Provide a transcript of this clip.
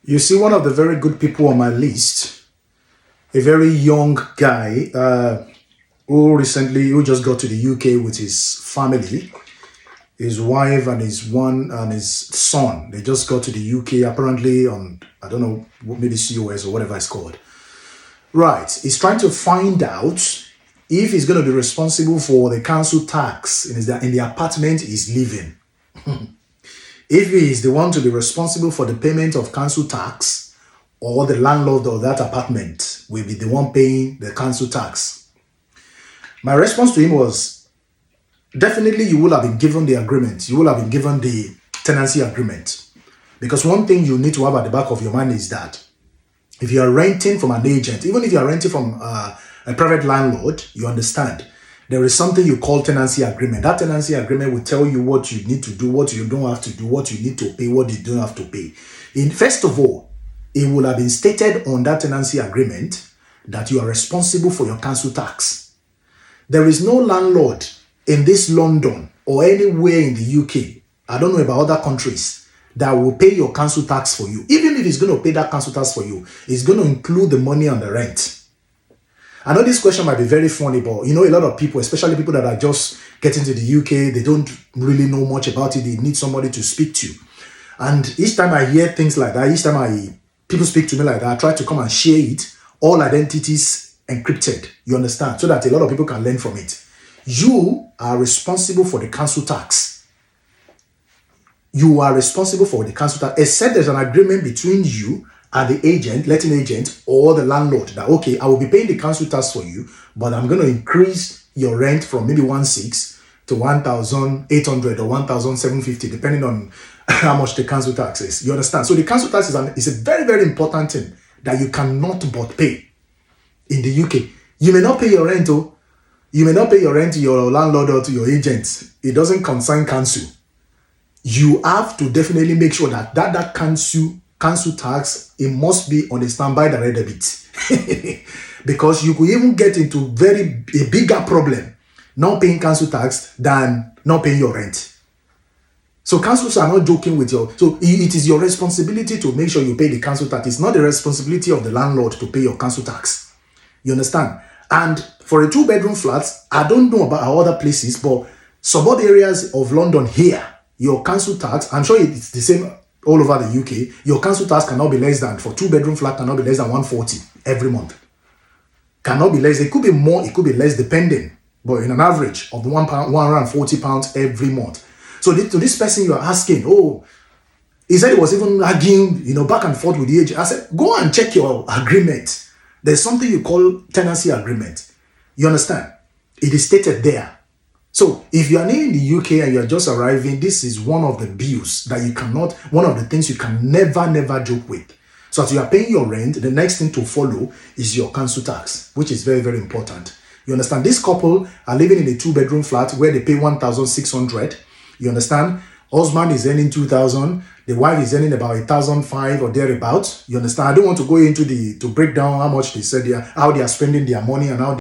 You see, one of the very good people on my list, a very young guy who just got to the UK with his family, his wife and his son. They just got to the UK apparently on, I don't know, maybe COS or whatever it's called. Right. He's trying to find out if he's going to be responsible for the council tax in the apartment he's living. If he is the one to be responsible for the payment of council tax, or the landlord of that apartment will be the one paying the council tax. My response to him was, definitely you will have been given the agreement. You will have been given the tenancy agreement. Because one thing you need to have at the back of your mind is that if you are renting from an agent, even if you are renting from a private landlord, you understand, there is something you call tenancy agreement. That tenancy agreement will tell you what you need to do, what you don't have to do, what you need to pay, what you don't have to pay. First of all, it will have been stated on that tenancy agreement that you are responsible for your council tax. There is no landlord in this London or anywhere in the UK, I don't know about other countries, that will pay your council tax for you. Even if it's going to pay that council tax for you, it's going to include the money on the rent. I know this question might be very funny, but you know, a lot of people, especially people that are just getting to the UK, they don't really know much about it. They need somebody to speak to. And each time I hear things like that, each time people speak to me like that, I try to come and share it, all identities encrypted, you understand, so that a lot of people can learn from it. You are responsible for the council tax. You are responsible for the council tax, except there's an agreement between you and the agent, letting agent, or the landlord that, okay, I will be paying the council tax for you, but I'm going to increase your rent from maybe 1,600 to 1,800 or 1,750, depending on how much the council tax is. You understand? So the council tax is a very, very important thing that you cannot but pay in the UK. You may not pay your rent, you may not pay your rent to your landlord or to your agent. It doesn't concern council. You have to definitely make sure that council tax, it must be on a standby direct debit. Because you could even get into a bigger problem not paying council tax than not paying your rent. So councils are not joking with so it is your responsibility to make sure you pay the council tax. It's not the responsibility of the landlord to pay your council tax. You understand? And for a 2-bedroom flat, I don't know about our other places, but suburb areas of London here, your council tax, I'm sure it's the same all over the UK, your council tax cannot be less than, for 2-bedroom flat, cannot be less than 140 every month. Cannot be less. It could be more, it could be less, depending. But in an average of £140 every month. So to this person you are asking, he said he was even arguing, back and forth with the agent. I said, go and check your agreement. There's something you call tenancy agreement. You understand? It is stated there. So if you are new in the UK and you are just arriving, this is one of the bills that one of the things you can never joke with. So as you are paying your rent, the next thing to follow is your council tax, which is very, very important. You understand? This couple are living in a 2-bedroom flat where they pay 1,600. You understand? Husband is earning 2,000. The wife is earning about 1,500 or thereabouts. You understand? I don't want to go into to break down how much they said how they are spending their money and how